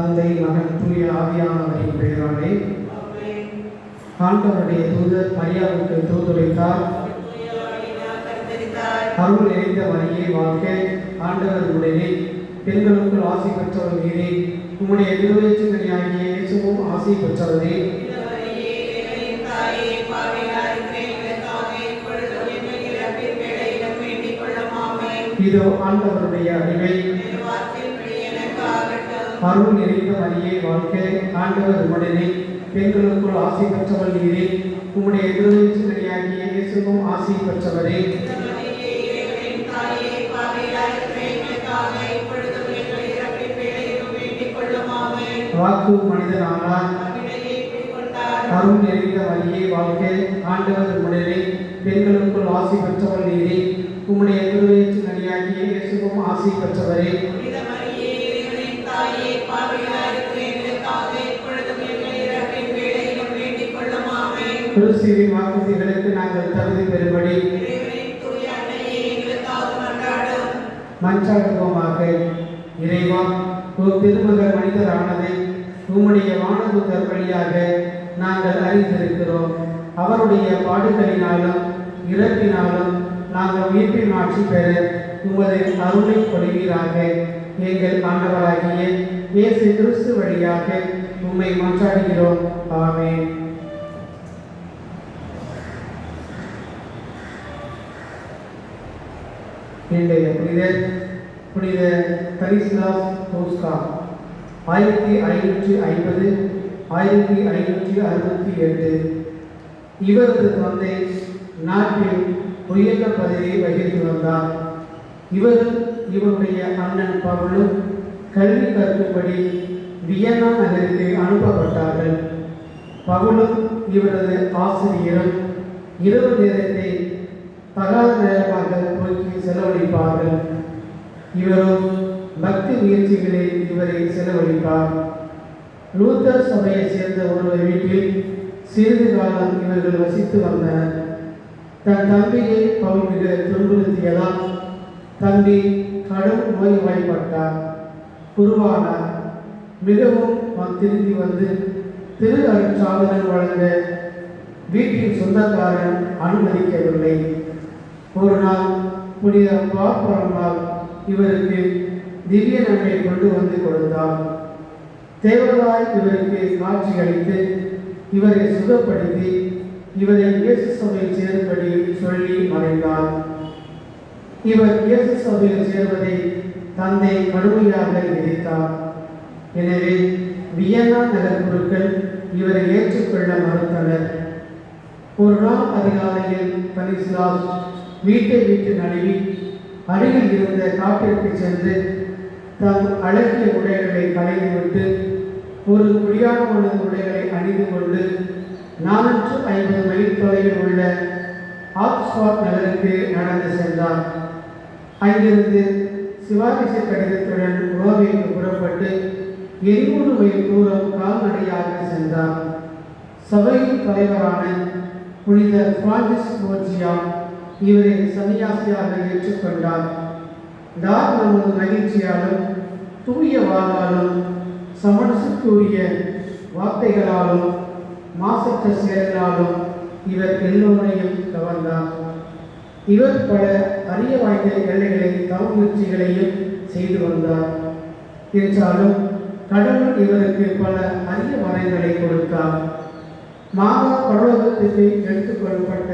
தந்தை மகன் தூய ஆவியானவரின் பெயராலே. ஆண்டவருடைய தூதர் மரியாவுக்கு தூதுரைத்தார். அருள் நிறைந்த மரியே வாழ்க, ஆண்டவர் உடனே, பெண்களுக்குள் ஆசி பெற்றவர் நீரே, உம்முடைய திருவயிற்றினாகிய இயேசுவும் ஆசி பெற்றவரே. இதோ ஆண்டவருடைய அறிவை. அருள் நிறைந்த மரியே வாழ்க, ஆண்டவர் உடனே, பெண்களுக்குள் ஆசி பெற்றவர் நீரே, உம்முடைய திருவயிற்றினாகிய இயேசுவும் ஆசி பெற்றவரே. வாக்கு மனிதனானார். அருள் நிறைந்த மரியே வாழ்க, ஆண்டவர் உடனே, பெண்களுக்குள் ஆசி பெற்றவர் நீரே, உம்முடைய திருவயிற்றினாகிய இயேசுவும் ஆசி பெற்றவரே. கிறிஸ்துவின் வாக்குறுதிகளுக்கு நாங்கள் தகுதி பெறும்படி மன்றாடுவோமாக. இறைவா, உம் திருமகன் மனிதரானதை உம்முடைய வானதூதர் வழியாக நாங்கள் அறிந்திருக்கிறோம். அவருடைய பாடுகளினாலும் இறப்பினாலும் நாங்கள் உயிர்ப்பின் ஆட்சி பெற உமது அருளை பொழிவீராக. எங்கள் ஆண்டவராகிய இயேசு கிறிஸ்து வழியாக உம்மை மன்றாடுகிறோம். ஆமென். இன்றைய புனிதர் புனித தரிஸ்லாஸ் தோஸ்கா 1550 1568. இவரது தந்தை நாட்டில் உயர்ந்த பதவியை வகித்து வந்தார். இவருடைய அண்ணன் பவுலும் கல்வி கற்கும்படி வியன்னா நகருக்கு அனுப்பப்பட்டார்கள். பவுலும் இவரது ஆசிரியரும் இரவு நேரத்தை தகாத நேரமாக போக்கி செலவழிப்பார்கள். இவரும் பக்தி முயற்சிகளில் இவரை செலவழிப்பார். லூத்தர் சபையை சேர்ந்த ஒருவர் வீட்டில் சிறிது காலம் இவர்கள் வசித்து வந்தனர். தன் தம்பியை பவுல் மிக துன்புறுத்தியதால் தம்பி கடும் நோய்வாய்ப்பட்டார், குருவானார். மிகவும் திரும்பி வந்து திரு அருட்சாதனம் வழங்க வீட்டின் சொந்தக்காரன் அனுமதிக்கவில்லை. ஒரு நாள் புனித பார்ப்பரம்பால் இவருக்கு திவ்ய நன்மை கொண்டு வந்து கொடுத்தார். தேவதாய் இவருக்கு காட்சி அளித்து இவரை சுகப்படுத்தி இவரை இயேசு சபையில் சேரும்படி சொல்லி மறைந்தார். இவர் இயேசு சபையில் சேர்வதை தந்தை கடுமையாக எதிர்த்தார். எனவே வியன்னா நகர் குருக்கள் இவரை ஏற்றுக்கொள்ள மறுத்தனர். ஒரு நாள் அதிகாலையில் தனிஸ்லாஸ் வீட்டை விட்டு நழுவி அருகில் இருந்த காட்டிற்கு சென்று தம் அழகிய உடைகளை களைந்துவிட்டு ஒரு குடியானவனது உடைகளை அணிந்து கொண்டு 450 மைல் தொலைவில் உள்ள ஆக்ஸ்ஃபோர்ட் நகருக்கு நடந்து சென்றார். அங்கிருந்து சிவாரிச கடிதத்துடன் ரோமைக்கு புறப்பட்டு 800 மைல் தூரம் கால்நடையாக சென்றார். சபையின் தலைவரான புனித பிரான்சிஸ் போர்ஜியா இவரை சன்னியாசியாக ஏற்றுக்கொண்டார். நமது மகிழ்ச்சியாலும் தூய வாழாலும் சமணசுக்குரிய வார்த்தைகளாலும் மாசற்ற செயலாலும் இவர் எல்லோரையும் கவர்ந்தார். இவர் பல அறிய வாய்ந்த எல்லைகளை முயற்சிகளையும் செய்து வந்தார். என்றாலும் கடவுள் இவருக்கு பல அரிய வரங்களை கொடுத்தார். மாதா பரலோகத்துக்கு எடுத்துக்கொள்ளப்பட்ட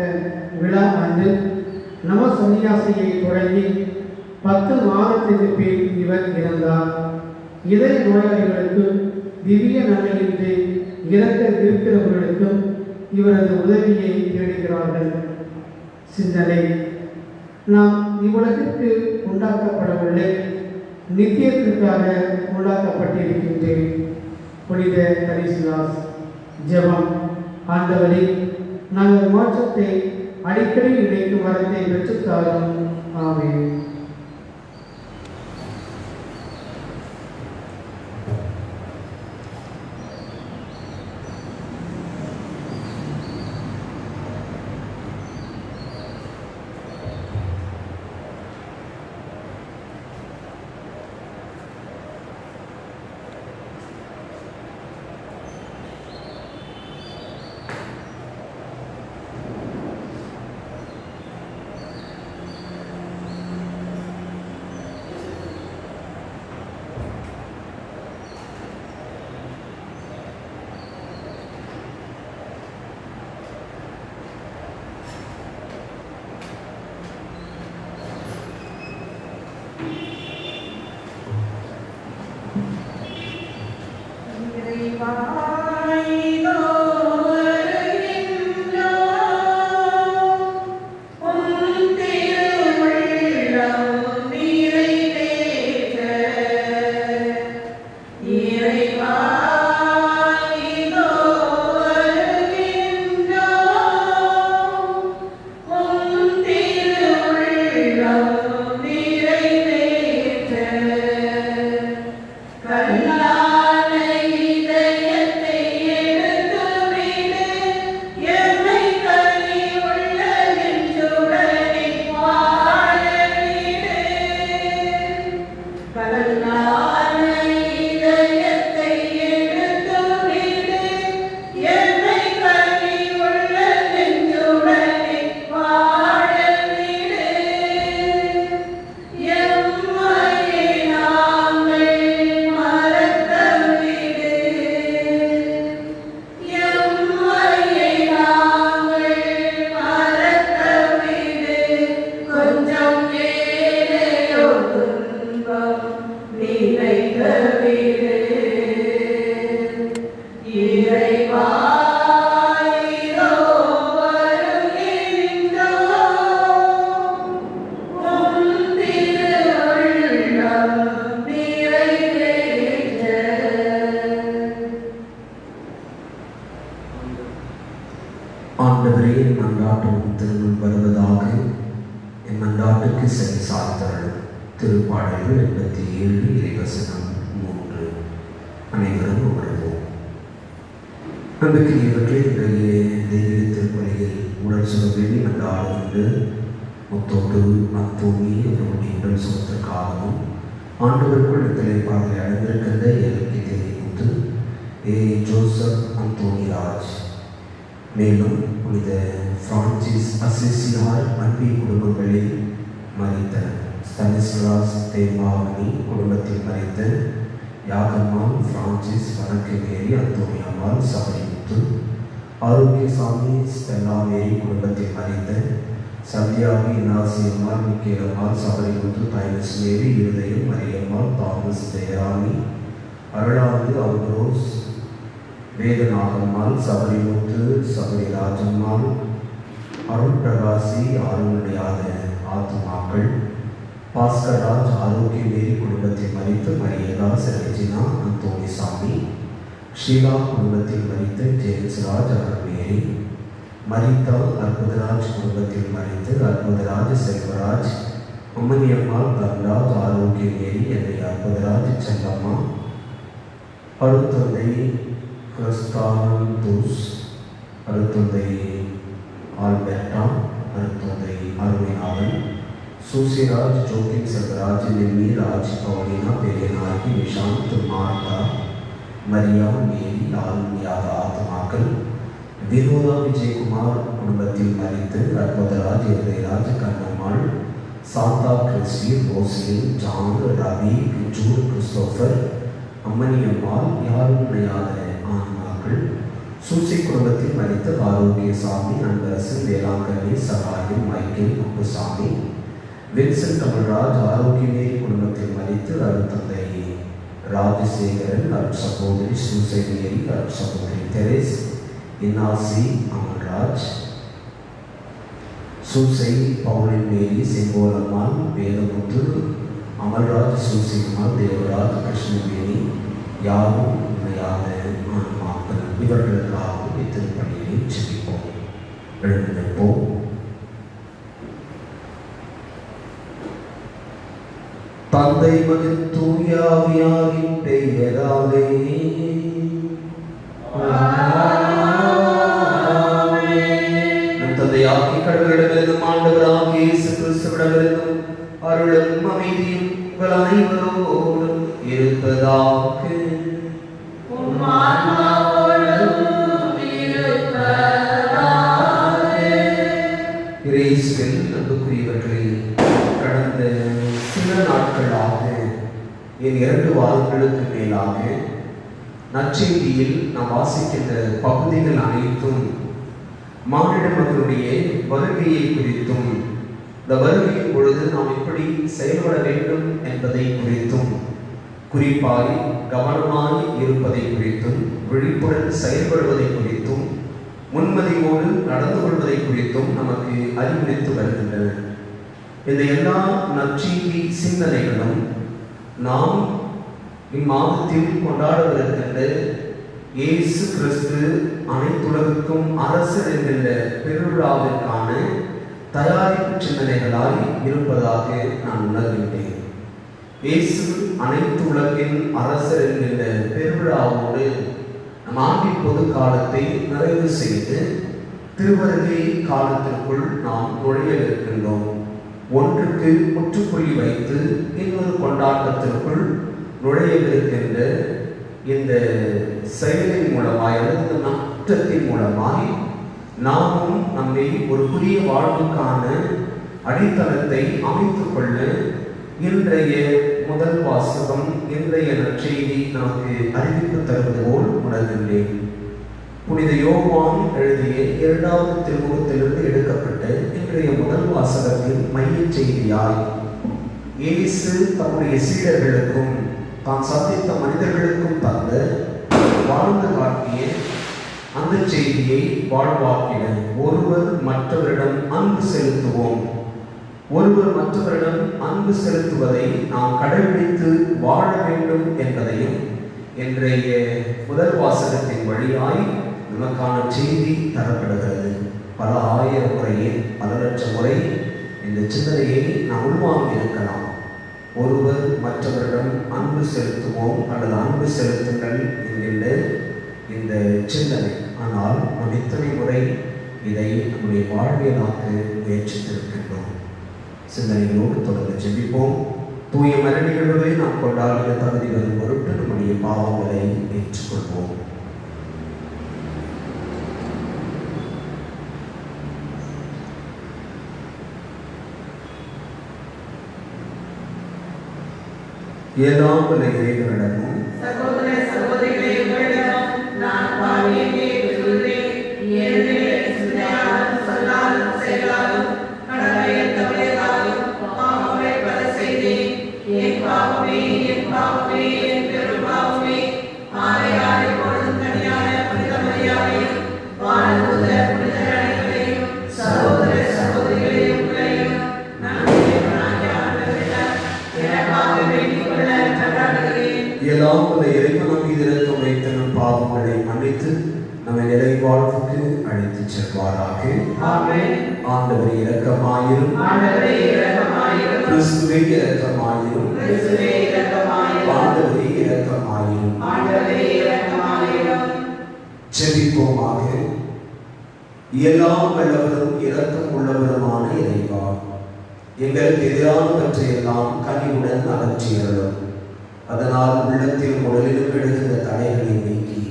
விழா அன்று நம சன்னியாசியை தொடங்கி 10 மாதத்துக்கு பின் இவர் இறந்தார். இதய நோயாளிகளுக்கும் திவ்ய நன்மையின்றி இறக்க இருக்கிறவர்களுக்கும் இவரது உதவியை தேடுகிறார்கள். சிந்தனை: நாம் இவ்வுலகிற்கு உண்டாக்கப்படவில்லை, நித்தியத்திற்காக உண்டாக்கப்பட்டிருக்கின்றேன். புனித தரிஸ்லாஸ். ஜெபம். ஆண்டவரே, நாங்கள் மோட்சத்தை அடிக்கடி நினைக்கும் வரத்தை பெற்றுத்தாரும். ஆமென். இறைவா ஆண்டவரே, என் மன்றாட்டும் திருமுன் வருவதாக. என் மன்றாட்டுக்கு செவி சாய்த்தருளும். திருப்பாடல்கள் 87 இறைவசனம் 3. அனைவரும் அமர்வோம். நம்பிக்கையவர்களே, இன்றைய தெய்வீக திருப்பலியில் உடல் சுகவேண்டி மன்றாடுகின்ற முத்தோடு அத்தோமி அவருடைய உடல் சுகத்திற்காகவும் ஆண்டவருக்குள் தலைப்பாடலை அடைந்திருக்கின்ற எல்கே முத்து ஜோசப் அந்தோனிராஜ், மேலும் புனித பிரான்சிஸ் அசிசியார் அன்பி குடும்பங்களில் மறித்த ஸ்தானிஸ்லாஸ் தேவாவணி குடும்பத்தில் மறித்த Yagammal Francis Vanakkamary Anthoniammal Sabarimuthu, Arokiasamy Stella Mary குடும்பத்தில் மறித்த சந்தியாவி இனாசியம்மாள் மிக்கேலம்மாள் சபரிமுத்து தைலஸ் Mary Irudhayam Mariammal Thomas Jeyarami Arulandu Ambrose Vedanagammal Sabarimuthu Sabari Rajammal Arul Prakasi ஆறுமுடியாத ஆத்துமாக்கள் பாஸ்கர்ராஜ் ஆரோக்கிய மேரி குடும்பத்தில் மறித்து மரியதாஸ் ரெஜினா அந்தோனிசாமி ஷீலா குடும்பத்தில் மறித்த ஜேம்ஸ்ராஜ் அருள்மேரி மரிதா அற்புதராஜ் குடும்பத்தில் மறித்து அற்புதராஜ் செல்வராஜ் அம்மனியம்மாள் தன்ராஜ் ஆரோக்கிய மேரி என்னை அற்புதராஜ் செல்லம்மா அருத்தந்தை கிறிஸ்தாந்தூஸ் அருத்தந்தை ஆல்பர்டா அருத்தந்தை அருமைநாதன் சூசிராஜ் ஜோகின் Selvaraj Nimmi Raj Paulina Periyanayagi Nishanth Martha Maria Mary ஆளுமையாக ஆத்மாக்கள் வினோதா விஜயகுமார் குடும்பத்தில் மறித்து Arputharaj Irudayaraj Kannammal Santha Christy Roslin John Ravi Jude Christopher Ammaniammal யாரும் நினையாத ஆன்மாக்கள் சூசி குடும்பத்தில் மறித்த ஆரோக்கியசாமி அன்பரசு வேளாங்கண்ணி சகாயம் மைக்கேல் குப்புசாமி வின்சென்ட் கமல்ராஜ் ஆரோக்கியமேரி குடும்பத்தில் மறித்து அருத்தந்தை ராஜசேகரன் அருட்சகோதரி சூசை மேரி அருட்சகோதரி Therese Innasi Amalraj Soosai Pauline Mary செங்கோலம்மாள் Vedamuthu Amalraj சூசிகுமார் Devaraj Krishnaveni யாரும் உண்மையான ஆன்மாக்கள் இவர்களுக்காகவும் இத்திருப்பணியை செபிப்போம். எழுந்து நிற்போம். தந்தை மகன் தூய ஆவியாரின் பெயராலே நம் தந்தையாகிய கடவுளிடமிருந்தும் ஆண்டவராகிய இயேசு கிறிஸ்துவிடமிருந்தும் அருளும் அமைதியும் உங்கள் அனைவரோடும் இருப்பதாக. இயேசுவில் அன்புக்குரியவர்களே, கடந்த சில நாட்களாக என் 2 வாரங்களுக்கு மேலாக நற்செய்தியில் நாம் வாசிக்கின்ற பகுதிகள் அனைத்தும் மானிட மகனுடைய வருகையை குறித்தும் இந்த வருகையின் பொழுது நாம் எப்படி செயல்பட வேண்டும் என்பதை குறித்தும் குறிப்பாய் கவனமாய் இருப்பதை குறித்தும் விழிப்புடன் செயல்படுவதை குறித்தும் முன்மதியோடு நடந்து கொள்வதை குறித்தும் நமக்கு அறிவுறுத்தி வருகின்றன. இந்த எல்லா நற்செய்தி சிந்தனைகளும் நாம் இம்மாதத்தில் கொண்டாடவிருக்கின்ற இயேசு கிறிஸ்து அனைத்துலகுக்கும் அரசர் என்கின்ற பெருவிழாவிற்கான தயாரிப்பு சிந்தனைகளாய் இருப்பதாக நான் உணர்கின்றேன். இயேசு அனைத்து உலகின் அரசர் என்கின்ற பெருவிழாவோடு நம் ஆண்டின் பொது காலத்தை நிறைவு செய்து திருவருகை காலத்திற்குள் நாம் நுழையவிருக்கின்றோம். ஒன்றுக்கு முற்றுப்புள்ளி வைத்து இன்னொரு கொண்டாட்டத்திற்குள் நுழையவிருக்கின்ற இந்த செயலின் மூலமாய் அல்லது நாட்டத்தின் மூலமாய் நாமும் நம்மை ஒரு புதிய வாழ்வுக்கான அடித்தளத்தை அமைத்துக் கொள்ள இன்றைய முதல் வாசகம், இன்றைய நற்செய்தி நமக்கு அறிவிப்பு தருவது போல் உணர்கின்றேன். புனித யோவான் எழுதிய 2வது திருமுகத்திலிருந்து எடுக்கப்பட்ட இன்றைய முதல் வாசகத்தின் மையச் செய்தியாய் இயேசு தம்முடைய சீடர்களுக்கும் தான் சந்தித்த மனிதர்களுக்கும் தந்த வாழ்ந்து காட்டிய செய்தியை வாழ்வாக்கிட ஒருவர் மற்றவரிடம் அன்பு செலுத்துவோம். ஒருவர் மற்றவரிடம் அன்பு செலுத்துவதை நாம் கடைபிடித்து வாழ வேண்டும் என்பதையும் இன்றைய முதல் வாசகத்தின் வழியாய் நமக்கான செய்தி தரப்படுகிறது. பல ஆயிரம் முறையே பல லட்சம் முறை இந்த சிந்தனையை நாம் உள்வாங்கி இருக்கலாம். ஒருவர் மற்றவரிடம் அன்பு செலுத்துவோம் அல்லது அன்பு செலுத்துங்கள் என்கின்ற இந்த சிந்தனை. ஆனால் நாம் இத்தனை முறை இதை நம்முடைய வாழ்வியலாக்க முயற்சித்திருக்கின்றோம். சிந்தனைகளோடு தொடர்ந்து ஜெபிப்போம். தூய மர நிகழ்வுகளை நாம் கொண்டாடுகிற தகுதி வரும் பொருட்டு நம்முடைய பாவங்களை ஏற்றுக்கொள்வோம். ஏதாம் உள்ள இறைவனிடமும் சகோதர சகோதரிகளே, உங்களிடம் நான் பாவியையே ஏற்றுக்கொள்கிறேன். ஏனெனில் சிந்தனையாலும் சொல்லாலும் செயலாலும் கடமையை தவறியதாலும் பாவங்களை பல செய்தேன். என் பாவமே, என் பாவமே, என் பெரும் பாவமே. ஆரையாரை பொழுதும் தனியான புனித மரியாதையும் வாழ்வுள்ள புனிதர் அனைவரையும் சகோதர சகோதரிகளே, உங்களையும் நான் எனக்காக வேண்டிக் கொள்ள கண்டாடுகிறேன். எல்லாம் உள்ள இறைவன் மீது இரக்கம் வைத்த நம் பாவங்களை மன்னித்து நம்மை நிலை வாழ்வுக்கு அழைத்துச் செல்வாராக. ஆமென். ஆண்டவரே இரக்கமாயிரும். ஆண்டவரே இரக்கமாயிரும். கிறிஸ்துவே இரக்கமாயிரும். கிறிஸ்துவே இரக்கமாயிரும். ஆண்டவரே இரக்கமாயிரும். ஆண்டவரே இரக்கமாயிரும். ஜெபிப்போமாக. எல்லாம் வல்லவரும் இரக்கம் உள்ளவருமான இறைவா, எங்களுக்கு எதிரானவற்றையெல்லாம் கனிவுடன் அகற்றியருளும். அதனால் உள்ளத்தில் உடலிலும் எழுகின்ற தடைகளை நீக்கி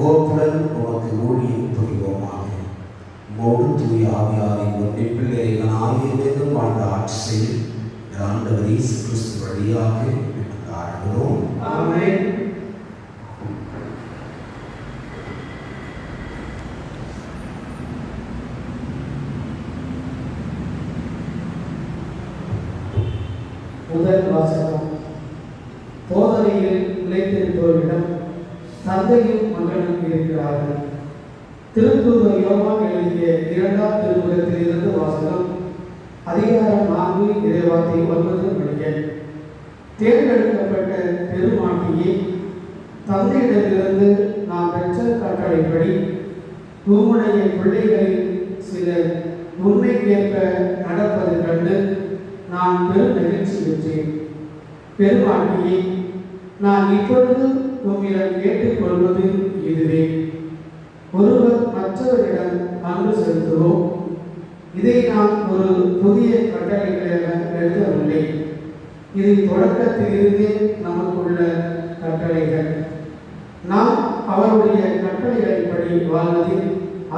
ஓப்புடன் உமக்கு ஊழியம் புரிவோமாக. மோடு தூய ஆவியாரின் ஒன்றிப்பில் இறைவனாகியவென்றும் வாழ்ந்த ஆட்சி செய்யும் ஆண்டவர் இயேசு கிறிஸ்து வழியாக ஆடுகிறோம். ஆமென். முதல் வாசகம். போதனையில் நிலைத்திருப்பவரிடம் தந்தையும் மகனும் இருக்கிறார்கள். திருத்தூதர் யோவான் எழுதிய 2ஆம் திருமுகத்திலிருந்து வாசகம். அதிகாரம் 4 இறைவார்த்தை 9 படிக்க. தேர்ந்தெடுக்கப்பட்ட பெருமாட்டியை, தந்தையிடமிருந்து நாம் பெற்ற கட்டளைப்படி உம்முடைய பிள்ளைகளில் சிலர் உண்மைக்கேற்ப நடப்பது கண்டு நான் பெரும் மகிழ்ச்சி பெற்றேன். பெருமாட்டியை, நான் இப்பொழுது உம்மிடம் கேட்டுக்கொள்வது இதுவே: ஒருவர் மற்றவரிடம் அன்பு செலுத்துவோம். இதை நாம் ஒரு புதிய கட்டளைகளாக எழுதவில்லை. இது தொடக்கத்திலிருந்தே நமக்குள்ள கட்டளைகள். நாம் அவருடைய கட்டளைகளின்படி வாழ்வதில்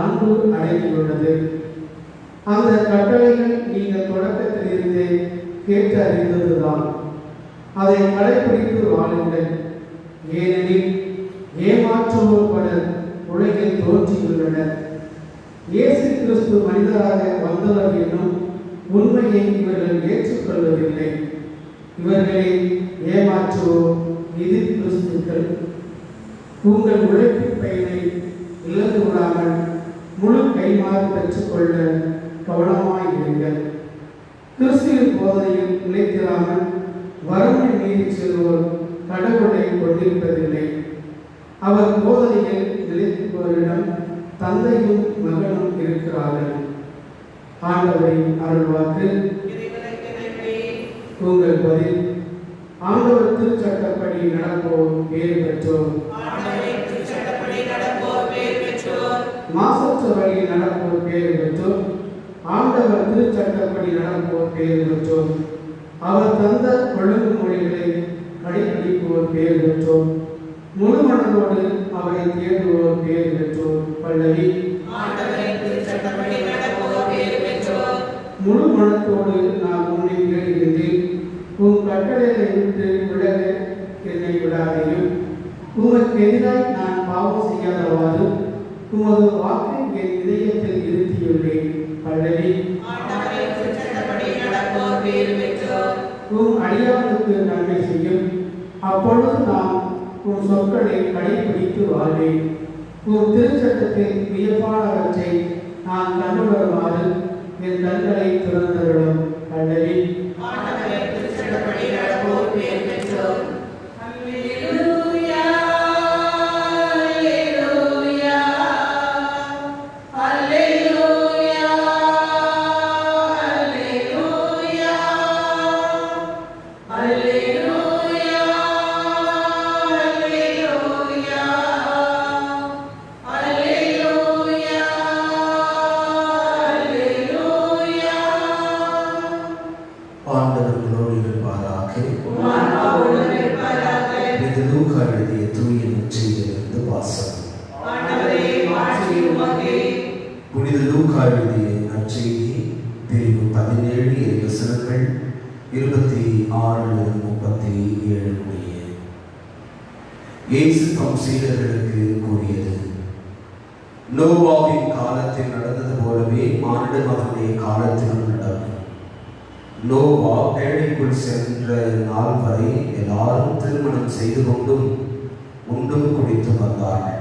அன்பு அடங்கியுள்ளது. அந்த கட்டளைகள் நீங்கள் தொடக்கத்திலிருந்தே கேட்டு அறிந்ததுதான். அதை கடைபிடித்து வாழுங்கள். ஏனெனில் ஏமாற்றுவோர் பலர் உலகில் தோன்றியுள்ளனர். இயேசு கிறிஸ்து மனிதராக வந்தவர் என்னும் உண்மையை இவர்கள் ஏற்றுக்கொள்வதில்லை. இவர்களை ஏமாற்றுவோர் இது கிறிஸ்துக்கள். உங்கள் உழைப்பின் பயனை இழந்து விடாமல் முழு கைமாறு பெற்றுக்கொள்ள கவனமாய் இருங்கள். கிறிஸ்துவின் போதனையில் நிலைத்திராமல் வரம்பை மீறி செல்வோர் கடவுளை கொண்டிருப்பதில்லை. அவர் போதனையில் நிலைத்திருப்பவரிடம் தந்தையும் மகனும் இருக்கிறார்கள். ஆண்டவரின் அருள்வாக்கு. உங்கள் பதில்: ஆண்டவர் திருச்சட்டப்படி நடப்போர் பேறு பெற்றோர். மாசற்ற வழியில் நடப்போர் பேறு பெற்றோர். ஆண்டவர் திருச்சட்டப்படி நடப்போர் பேறு பெற்றோர். அவர் தந்த ஒழுங்குமொழிகளை கடைபிடிப்போர் பேறு பெற்றோர். முழு மனதோடு அவரை தேடுவோர் பேறு பெற்றோர். பல்லவி. முழு மனத்தோடு நான் உன்னை தேடுகின்றேன். உன் கட்டளைகளை விட்டு விலக என்னை விடாதையும். உமக்கு எதிராய் நான் பாவம் செய்யாதவாறு உமது வாக்கை என் இதயத்தில் இருத்தியுள்ளேன். பல்லவி. உன் அடியானுக்கு நன்மை செய்யும். அப்பொழுது நான் உன் சொற்களை கடைபிடித்து வாழ்வேன். உம் திருச்சட்டத்தில் வியப்பானவற்றை நான் கண்டுணருமாறு என் கண்களை திறந்தருளும். அல்லவி ஆண்டவரே, திருச்சட்டப்படி நடப்போர் பேர் பெற்றோர். அல்லேலூயா, அல்லேலூயா, அல்லேலூயா, அல்லேலூயா, அல்லேலூயா, அல்லேலூயா, அல்லேலூயா. ஆண்டவர்களோடு இருப்பாராக. ஆண்டவரோடு இருப்பாராக. இது லூக்கா எழுதிய தூய நற்செய்தியிலிருந்து வாசகம். ஆண்டவரே, மாட்சி உமக்கே. புனித லூக்கா எழுதிய நற்செய்தி பிரிவு 17 வசனங்கள் 26-37 முடிய. இயேசு தம் சீடர்களுக்கு கூறியது: நோவாவின் காலத்தில் நடந்தது போலவே மானிட மகனுடைய காலத்திலும் நடக்கும். நோவா பேழைக்குள் சென்ற நாள் வரை எல்லாரும் திருமணம் செய்து கொண்டும் உண்டும் குடித்து வந்தார்கள்.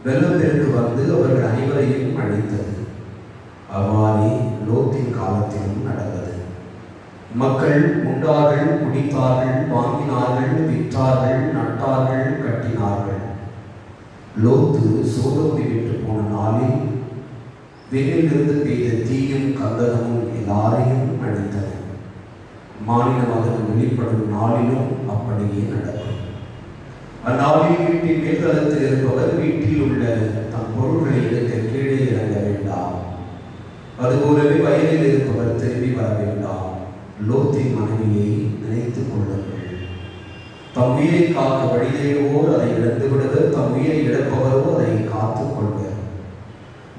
வெள்ளப்பெருக்கு வந்து அவர்கள் அனைவரையும் அழித்தது. அவ்வாறே லோத்தின் காலத்திலும் நடந்தது. மக்கள் உண்டார்கள், குடித்தார்கள், வாங்கினார்கள், விற்றார்கள், நட்டார்கள், கட்டினார்கள். லோத்து சோதோமை விட்டு போன நாளில் விண்ணிலிருந்து பெய்த தீயும் கந்தகமும் எல்லாரையும் அழித்தது. மானிட மகன் வெளிப்படும் நாளிலும் அப்படியே நடக்கும். அந்நாளில் வீட்டின் மேல்தளத்தில் இருப்பவர் வீட்டில் உள்ள தம் பொருட்களை எடுக்க கீழே இறங்க வேண்டாம். அதுபோலவே வயலில் இருப்பவர் திரும்பி வர வேண்டாம். லோத்தின் மனைவியை நினைத்துக் கொள்ளுங்கள். தம் உயிரை காக்க வழி தேடுவோர் அதை இழந்து விடுவர், தம் உயிரை இழப்பவரோ அதை காத்துக் கொள்வர்.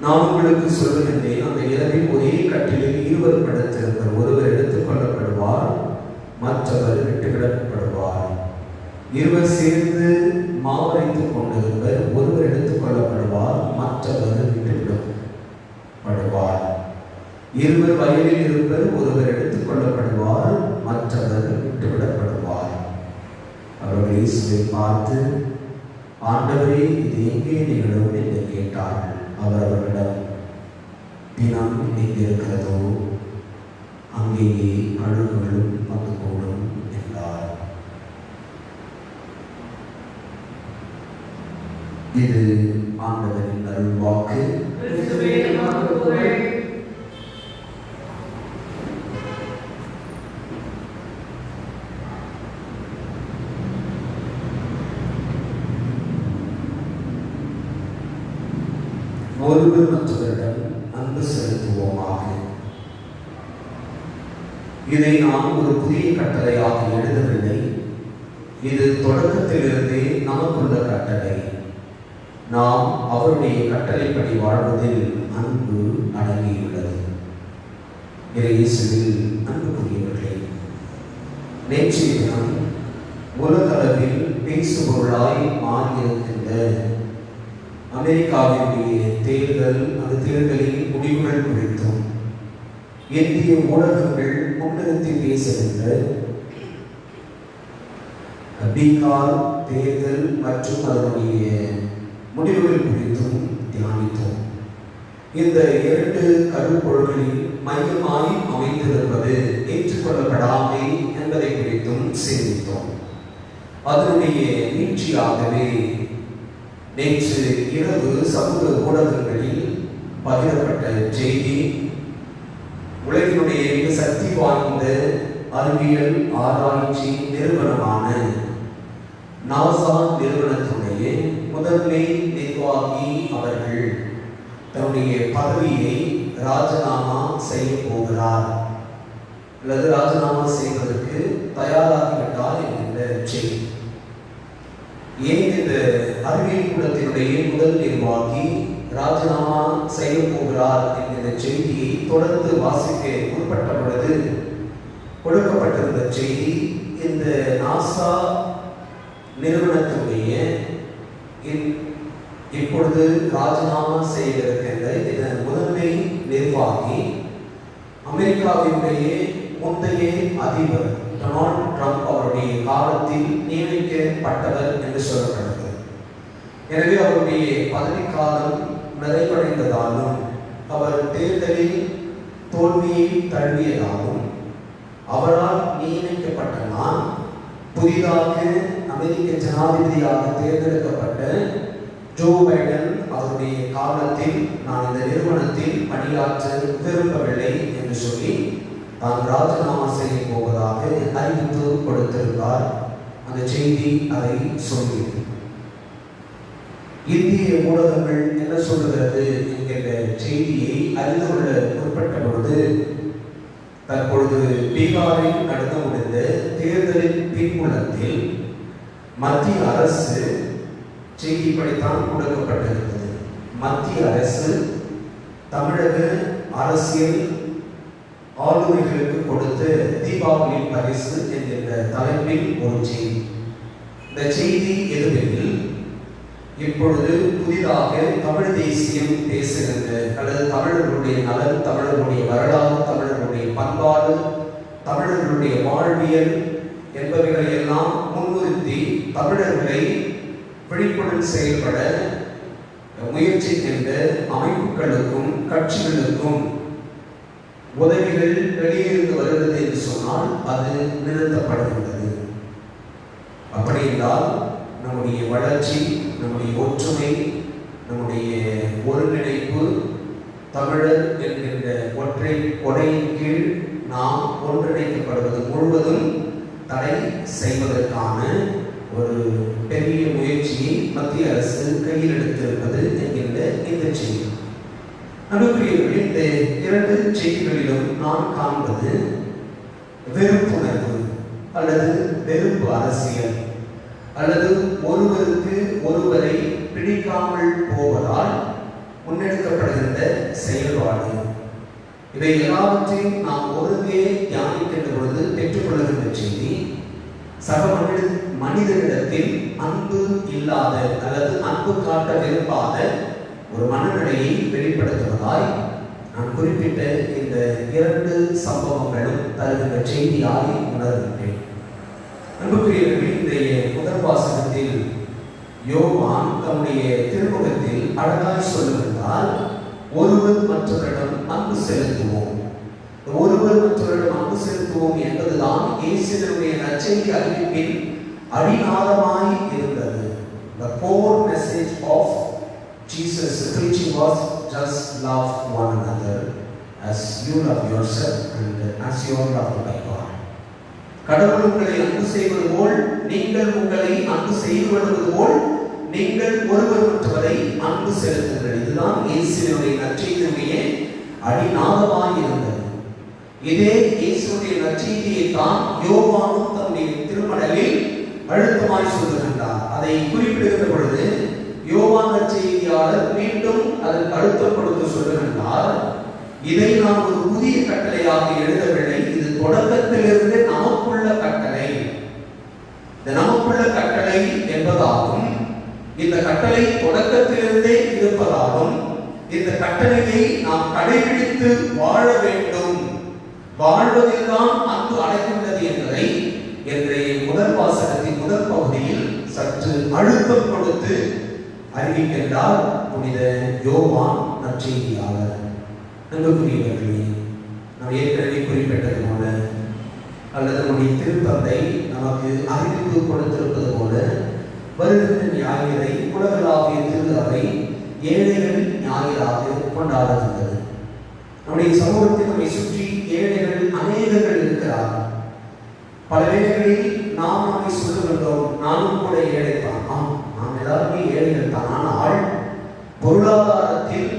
நான் உங்களுக்கு சொல்லுகின்றேன், அந்த இரவில் ஒரே கட்டிலில் இருவர் படுத்திருப்பர். ஒருவர் எடுத்துக் கொள்ளப்படுவார், மற்றவர் விட்டுவிடப்படுவார். இருவர் சேர்ந்து மாவரைத்துக் கொண்டிருப்பர். ஒருவர் எடுத்துக் கொள்ளப்படுவார், மற்றவர் விட்டுவிடப்படுவார். இருவர் வயலில் இருப்பர். ஒருவர் எடுத்துக் கொள்ளப்படுவார், மற்றவர் விட்டுவிடப்படுவார். அவர்கள் இயேசுவை பார்த்து, ஆண்டவரே, இது எங்கே நிகழும் என்று கேட்டார்கள். அவர் அவர்களிடம், பிணம் எங்கிருக்கிறதோ அங்கேயே கழுகுகளும் வந்து கூடும் என்றார். இது ஆண்டவரின் அருள்வாக்கு. கிறிஸ்துவே, உமக்கு புகழ். ஒருவர் மற்றவரிடம் அன்பு செலுத்துவோமாக. இதை நான் ஒரு புதிய கட்டளையாக எழுதவில்லை. இது தொடக்கத்திலிருந்தே நமக்குள்ள கட்டளை. நாம் அவருடைய கட்டளைப்படி வாழ்வதில் அன்பு அடங்கியுள்ளது. இயேசுவில் அன்புக்குரியவர்களே, நேற்றைய தினம் உலகளவில் பேசுபொருளாய் மாறியிருக்கின்ற அமெரிக்காவினுடைய தேர்தல், அந்த தேர்தலின் முடிவுகள் குறித்தும் இந்திய ஊடகங்கள் முன்னிறுத்தி பேசுகின்ற பீகார் தேர்தல் மற்றும் அதனுடைய முடிவுகள் குறித்தும் தியானித்தோம். இந்த இரண்டு கருப்பொருள்களில் மையமாய் அமைந்திருப்பது ஏற்றுக்கொள்ளப்படாமை என்பதை குறித்தும் சிந்தித்தோம். அதனுடைய நீட்சியாகவே நேற்று இரவு சமூக ஊடகங்களில் பகிரப்பட்ட செய்தி, உலகினுடைய மிக சக்தி வாய்ந்த அறிவியல் ஆராய்ச்சி நிறுவனமான நாசா நிறுவனத்துடைய முதன்மை நிர்வாகி அவர்கள் தன்னுடைய பதவியை ராஜினாமா செய்ய போகிறார் அல்லது ராஜினாமா செய்வதற்கு தயாராகிவிட்டார் என்கின்ற செய்தி. ஏன் இந்த அறிவியல் கூடத்தினுடைய முதல் நிர்வாகி ராஜினாமா செய்ய போகிறார் என்கிற செய்தியை தொடர்ந்து வாசிக்க முற்பட்ட பொழுது கொடுக்கப்பட்டிருந்த செய்தி, இந்த நாசா நிறுவனத்துடைய இப்பொழுது ராஜினாமா செய்திருக்கின்ற இதன் முதன்மை நிர்வாகி அமெரிக்காவினுடைய முந்தைய அதிபர் டொனால்ட் ட்ரம்ப் அவருடைய காலத்தில் நியமிக்கப்பட்டவர் என்று சொல்லப்படுகிறது. எனவே அவருடைய பதவிக்காலம் நிறைவடைந்ததாலும் அவர் தேர்தலில் தோல்வியை தழுவியதாலும் அவரால் நியமிக்கப்பட்ட நான் புதிதாக அமெரிக்க ஜனாதிபதியாக தேர்ந்தெடுக்கப்பட்ட ஜோ பைடன் அவருடைய காலத்தில் நான் இந்த நிறுவனத்தில் பணியாற்ற விரும்பவில்லை என்று சொல்லி தான் ராஜினாமா செய்ய போவதாக அறிவிப்பு கொடுத்திருந்தார். அந்த செய்தி அதை சொல்லியது. இந்திய ஊடகங்கள் என்ன சொல்லுகிறது என்கிற செய்தியை அறிந்து கொள்ள முற்பட்ட பொழுது தற்பொழுது பீகாரில் நடந்து முடிந்த தேர்தலின் பின்புலத்தில் மத்திய அரசு செய்திப்படித்தான் கொடுக்கப்பட்டிருந்தது. மத்திய அரசு தமிழக அரசியல் ஆளுமைகளுக்கு கொடுத்த தீபாவளி பரிசு என்கின்ற தலைப்பில் ஒரு செய்தி. இந்த செய்தி எதுவெனில், இப்பொழுது புதிதாக தமிழ் தேசியம் பேசுகின்ற அல்லது தமிழர்களுடைய நலன், தமிழர்களுடைய வரலாறு, தமிழர்களுடைய பண்பாடு, தமிழர்களுடைய வாழ்வியல் என்பவைகளை எல்லாம் முன்னிறுத்தி தமிழர்களை விழிப்புடன் செயல்பட முயற்சிக்கின்ற அமைப்புகளுக்கும் கட்சிகளுக்கும் உதவிகள் வெளியிருந்து வருகிறது என்று சொன்னால் அது நிறுத்தப்படுகின்றது. அப்படி என்றால் நம்முடைய வளர்ச்சி, நம்முடைய ஒற்றுமை, நம்முடைய ஒருங்கிணைப்பு, தமிழர் என்கின்ற ஒற்றை கொடையின் கீழ் நாம் ஒன்றிணைக்கப்படுவது முழுவதும் தடை செய்வதற்கான ஒரு பெரிய முயற்சியை மத்திய அரசு கையில் எடுத்திருப்பது என்கின்ற இந்த செய்தி. அன்புக்குரியவர்களே, இந்த இரண்டு செய்திகளிலும் நாம் காண்பது வெறுப்புணர்வு அல்லது வெறுப்பு அரசியல் அல்லது ஒருவருக்கு ஒருவரை பிடிக்காமல் போவதால் முன்னெடுக்கப்படுகின்ற செயல்பாடு. இவை எல்லாவற்றையும் நாம் ஒருங்கே தியானிக்கின்ற பொழுது பெற்றுக்கொள்ளுகின்ற செய்தி, சக மனிதனிடத்தில் அன்பு இல்லாத அல்லது அன்பு காட்ட விரும்பாத ஒரு மனநிலையை வெளிப்படுத்துவதாய் நான் குறிப்பிட்ட இந்த இரண்டு சம்பவங்களும் தருகின்ற செய்தியாய் உணர்கின்றேன். அன்புக்குரியவர்கள், இன்றைய முதல் வாசகத்தில் யோவான் தம்முடைய திருமுகத்தில் அழகாய் சொல்லுகின்றால், ஒருவர் மற்றவரிடம் அன்பு செலுத்துவோம். ஒருவர் மற்றவரிடம் அன்பு செலுத்துவோம் என்பதுதான் இயேசுவினுடைய நற்செய்தி அறிவிப்பின் அடிநாதமாய் இருந்தது. The core message of Jesus' preaching was just love one another as you love yourself and as you are loved by God. கடவுள் உங்களை அன்பு செய்வது போல் நீங்கள் உங்களை அன்பு செய்து கொள்வது போல் நீங்கள் ஒருவர் மற்றவரை அன்பு செலுத்துங்கள். இதுதான் இயேசுவினுடைய நற்செய்தியுடைய அடிநாதமாய் இருந்தது. இதே இயேசுடைய நற்செய்தியை தான் யோவானும் தன்னுடைய திருமடலில் அழுத்தமாய் சொல்லுகின்றார். அதை குறிப்பிடுகின்ற பொழுது யோவான் நற்செய்தியாளர் மீண்டும் அதற்கு அழுத்தம் கொடுத்து சொல்லுகின்றார், இதை நாம் ஒரு புதிய கட்டளையாக எழுதவில்லை, இது தொடக்கத்திலிருந்து நமக்குள்ள கட்டளை. இந்த நமக்குள்ள கட்டளை என்பதாகும், இந்த கட்டளை தொடக்கத்திலிருந்தே இருப்பதாகும், இந்த கட்டளையை நாம் கடைபிடித்து வாழ வேண்டும், வாழ்வதில்தான் அன்பு அடைகின்றது என்பதை இன்றைய முதல் வாசகத்தின் முதல் பகுதியில் சற்று அழுத்தம் கொடுத்து அறிவிக்கின்றார் புனித யோவான் நற்செய்தியாளர். அன்புக்குரியவர்களே, நாம் ஏற்கனவே குறிப்பிட்டது போல அல்லது நம்முடைய திருத்தந்தை நமக்கு அறிவிப்பு கொடுத்திருப்பது போல வருகின்ற ஞாயிறை உலகளாவிய திரு அவை ஏழைகள் ஞாயிறாக கொண்டாடுகின்றது. நம்முடைய சமூகத்தில் நம்மை சுற்றி ஏழைகள் அநேகர்கள் இருக்கிறார்கள். பல வேளைகளில் நாம் நம்மை சொல்லுகின்றோம், நானும் கூட ஏழைத்தான். நாம் எல்லாருமே ஏழைகள் தான். ஆனால் பொருளாதாரத்தில்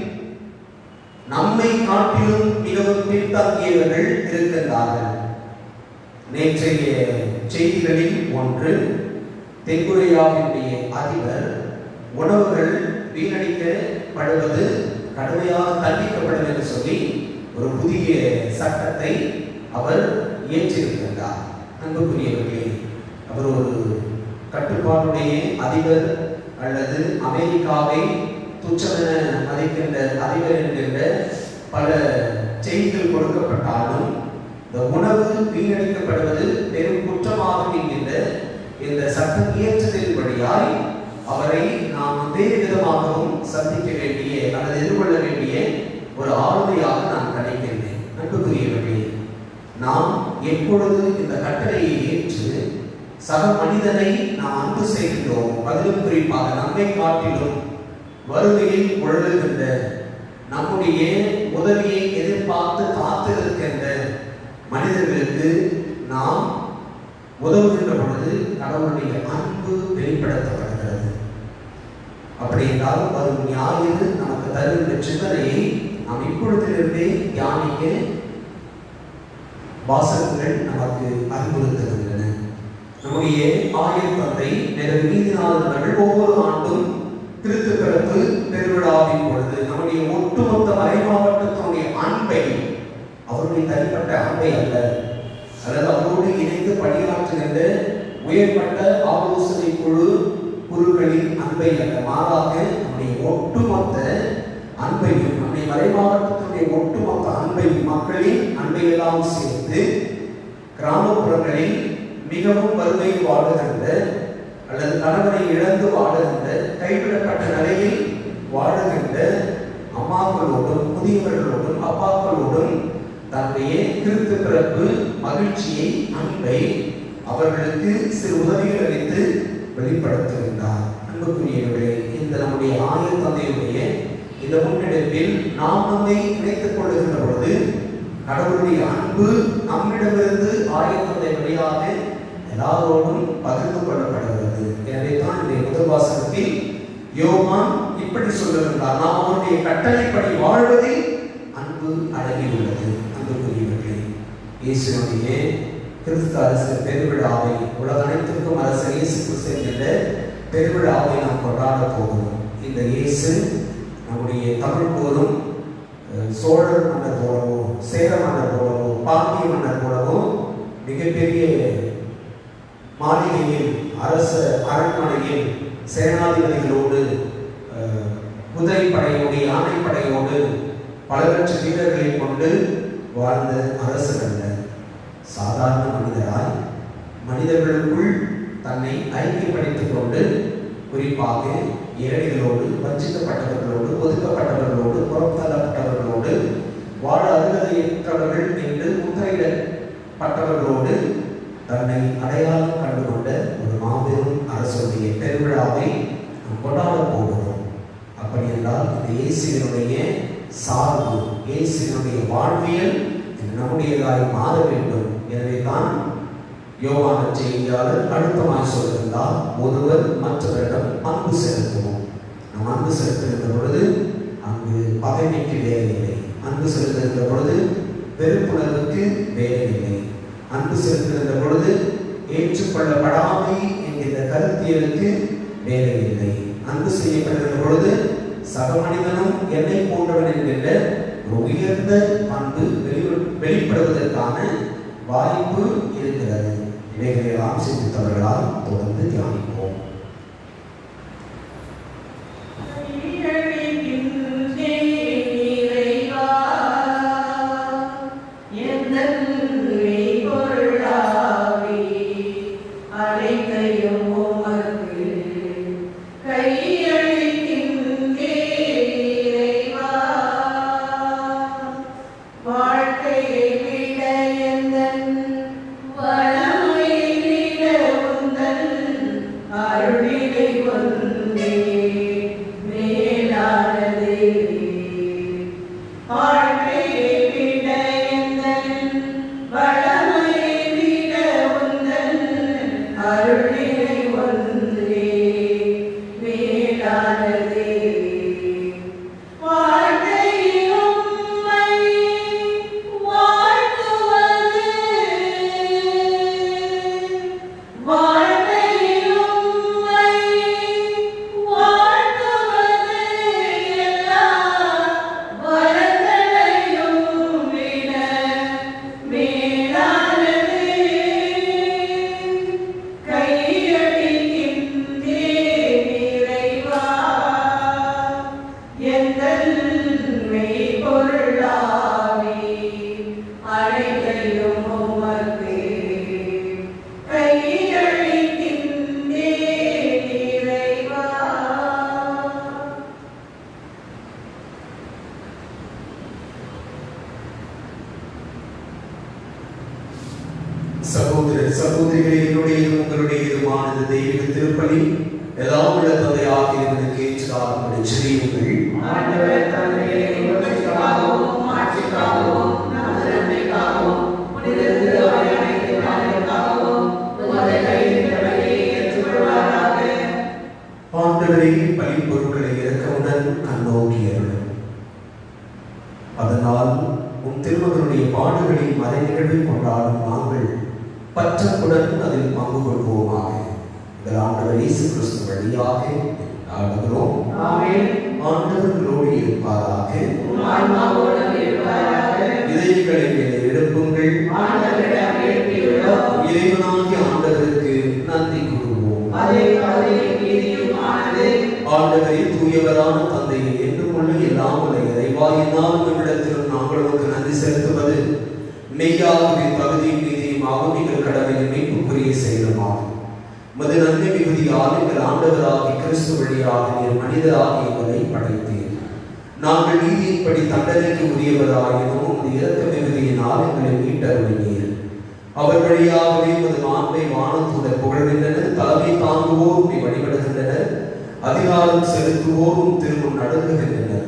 நம்மை காட்டிலும் மிகவும் பின்தங்கியவர்கள் இருக்கின்றார்கள். நேற்றைய செய்திகளில் ஒன்று, தென்கொரியாவினுடைய அதிபர் உணவுகள் வீணடிக்கப்படுவது கடுமையாக தண்டிக்கப்படும் என்று சொல்லி ஒரு புதிய சட்டத்தை அவர் இயற்றியிருக்கின்றார். அன்புக்குரியவர்களே, அவர் ஒரு கட்டுப்பாடுடைய அதிபர் அல்லது அமெரிக்காவை துச்சமென மதிக்கின்ற அதிபர் என்கின்ற பல செய்திகள் கொடுக்கப்பட்டாலும் இந்த உணவு வீணடிக்கப்படுவது பெரும் குற்றமாகும் என்கின்ற இந்த சட்டம் இயற்றுதல் வழியாய் அவரை நாம் வேறு விதமாகவும் சந்திக்க வேண்டிய அல்லது எதிர்கொள்ள வேண்டிய ஒரு ஆளுமையாக நான் கணிக்கின்றேன். அன்புக்குரியவர்களே, நாம் எப்பொழுது இந்த கட்டளையை ஏற்று சக மனிதனை நாம் அன்பு செய்கின்றோம், அதிலும் குறிப்பாக நம்மை காட்டிலும் வறுமையில் உழலுகின்ற, நம்முடைய உதவியை எதிர்பார்த்து காத்திருக்கின்ற மனிதர்களுக்கு நாம் உதவுகின்ற பொழுது கடவுளுடைய அன்பு வெளிப்படுத்தப்படுகிறது. அப்படி என்றால் வரும் ஞாயிறு நமக்கு தருகின்ற சிந்தனையை நாம் இப்பொழுதிலிருந்தே தியானிக்க வாசகங்கள் நமக்கு அறிவுறுத்துகின்றன. நம்முடைய ஆயர் தந்தை நீதிநாதர்கள் ஒவ்வொரு ஆண்டும் திருத்து பிறப்பு பெருவிழாவின் பொழுது நம்முடைய ஒட்டுமொத்த மறை மாவட்டத்தினுடைய அன்பை, அவருடைய தனிப்பட்ட அன்பை அல்ல, அல்லது அவரோடு இணைந்து பணியாற்றுகின்ற உயர்மட்ட ஆலோசனை குழுக்களின் அன்பை அல்ல, மாறாக நம்முடைய ஒட்டுமொத்த அன்பையும், நம்முடைய மறை மாவட்டத்தினுடைய ஒட்டுமொத்த அன்பையும், மக்களின் அன்பையெல்லாம் சேர்த்து கிராமப்புறங்களில் மிகவும் வறுமையில் வாழுகின்ற அல்லது கணவனை இழந்து வாழுகின்ற, கைவிடப்பட்ட நிலையில் வாழுகின்ற அம்மாக்களோடும் முதியவர்களோடும் அப்பாக்களோடும் தன்னுடைய திருத்து பிறப்பு மகிழ்ச்சியை, அன்பை அவர்களுக்கு சிறு உதவிகள் அளித்து வெளிப்படுத்துகின்றார். அன்புக்குரியவர்களே, இந்த நம்முடைய ஆயர் தந்தையுடைய இந்த முன்னெடுப்பில் நாம் நம்மை இணைத்துக் கொள்ளுகின்ற பொழுது கடவுளுடைய அன்பு நம்மிடமிருந்து ஆயர் தந்தை வழியாக எல்லாரோடும் பகிர்ந்து கொள்ளப்படுகிறது. எனவே தான் இந்த முதல் வாசகத்தில் யோவான் இப்படி சொல்லுகின்றார், நாம் அவருடைய கட்டளைப்படி வாழ்வதில் அன்பு அடங்கியுள்ளது. அன்புக்குரியவர்களே, இயேசுவினுடைய கிறிஸ்து அரசு பெருவிழாவை, உலக அனைத்திற்கும் அரசர் இயேசு கிறிஸ்து என்கின்ற பெருவிழாவை நாம் கொண்டாட போகிறோம். இந்த இயேசு நம்முடைய தமிழ் போலும் சோழர் மன்னர் போலவோ, சேர மன்னர் போலவோ, பாண்டிய மன்னர் போலவோ மிகப்பெரிய மாளிகையில், அரச அரண்மனையில் சேனாதிபதிகளோடு, குதிரைப்படையோடு, யானைப்படையோடு, பல லட்ச வீரர்களை கொண்டு வாழ்ந்த அரசர் அல்ல. சாதாரண மனிதராய் மனிதர்களுக்குள் தன்னை ஐக்கியப்படுத்திக் கொண்டு, குறிப்பாக ஏழைகளோடு, வஞ்சிக்கப்பட்டவர்களோடு, ஒதுக்கப்பட்டவர்களோடு, புறத்தள்ளப்பட்டவர்களோடு, வாழ அருகதையற்றவர்கள் என்று முத்திரையிடப்பட்டவர்களோடு தன்னை அடையாளம் கண்டுகொண்ட ஒரு மாபெரும் அரசுடைய பெருவிழாவை நாம் கொண்டாட போகிறோம். அப்படி என்றால் இந்த இயேசுவினுடைய சார்பு, இயேசுவினுடைய வாழ்வியல் நம்முடையதாய் மாற வேண்டும். எனவே தான் யோவான செய்தியாளர் அழுத்தமாய் சொல்லியிருந்தால், ஒருவர் மற்றவரிடம் அன்பு செலுத்துவோம். நாம் அன்பு செலுத்துகின்ற பொழுது அங்கு பகைமைக்கு வேலையில்லை, அன்பு செலுத்துகின்ற பொழுது வெறுப்புணர்வுக்கு வேலையில்லை, அன்பு செலுத்துகின்ற பொழுது ஏற்றுக்கொள்ளப்படாமை என்கின்ற கருத்தியலுக்கு வேலையில்லை, அன்பு செய்யப்படுகின்ற பொழுது சக மனிதனும் என்னை போன்றவன் என்கின்ற ஒரு உயர்ந்த பண்பு வெளிப்படுவதற்கான வாய்ப்பு இருக்கிறது. இவைகளை எல்லாம் சிந்தித்தவர்களால் தொடர்ந்து தியானிப்போம். சகோதர சகோதரிகளே, என்னுடையதும் உங்களுடையதுமான தெய்வீக திருப்பலி எல்லாம் உள்ள தந்தையாக இவனுக்கு ஏற்றதாகும்படி செய்யுங்கள். ஆண்டவர் தந்தையே, உங்களுக்காகவும் மாட்சிக்காகவும் நமது நன்மைக்காகவும் புனித திருவை அனைத்து நாளுக்காகவும் உமது கையில் பலியை ஏற்றுக்கொள்வாராக. ஆண்டவரே, பலி பொருட்களை இறக்கவுடன் கண்ணோக்கி அருளும். அதனால் உன் திருமகனுடைய பாடுகளின் மறை நிகழ்வை கொண்டாடும் நாங்கள் பற்றத்துடன் அதில் பங்கு கொள்வோமாக. எங்கள் ஆண்டவர் இயேசு கிறிஸ்து வழியாக நாடுகிறோம். ஆமென். ஆண்டவர்களோடு இருப்பாராக. உம் ஆன்மாவோடும் இருப்பாராக. இதயங்களை மேலே எழுப்புங்கள். ஆண்டவரிடம் எழுப்பியுள்ளோம். இறைவனாகிய ஆண்டவருக்கு நன்றி கூறுவோம். அதே நீதியுமானது. ஆண்டவரே, தூயவரான தந்தையை ஏற்றுக்கொள்ள எல்லாம் உள்ள இறைவா, என்னாலும் நம்மிடத்திலும் நாங்கள் உனக்கு நன்றி செலுத்துவது மெய்யாகவே தகுதியும் நீதியுமாகவும் எங்கள் கடமையை மீட்புக்குரிய செயலுமாகும். மது நன்மை மிகுதியால் எங்கள் ஆண்டவராகிய கிறிஸ்து வழியாக நீர் மனிதராகிய எங்களை படைத்தீர். நாங்கள் நீதியின்படி தண்டனைக்கு உரியவராயினும் உமது இரக்க மிகுதியினால் எங்களை மீட்டருளினீர். அவர் வழியாகவே உமது மாண்பை வானத்துடன் புகழ்கின்றனர். தலைமை தாங்குவோர் உம்மை வழிபடுகின்றனர். அதிகாரம் செலுத்துவோரும் திருமுன் நடுங்குகின்றனர்.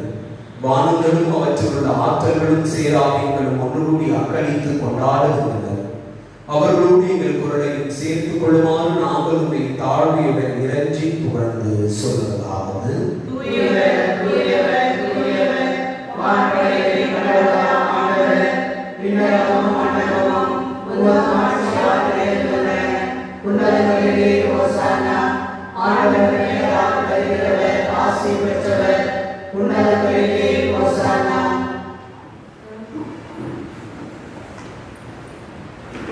வானங்களும் அவற்றில் உள்ள ஆற்றல்களும் சேராவியங்களும் ஒன்று கூடி அக்களித்து கொண்டாடுகின்றனர். அவர்களோடு எங்கள் குரலையும் சேர்த்துக் கொள்ளுமாறு நாங்கள் உடைய தாழ்மையுடன் இறைஞ்சி புகழ்ந்து சொல்வதாவது: தூயவர், தூயவர், தூயவர், வான்படைகளின் கடவுளாம் ஆண்டவர், விண்ணகமும் மண்டலமும் உமது ஆட்சியால் நிறைந்துள்ளன. உன்னதங்களிலே ஓசானா. ஆண்டவர் பெயரால் வருகிறவர் ஆசி பெற்றவர். உன்னதங்களிலே ஓசானா.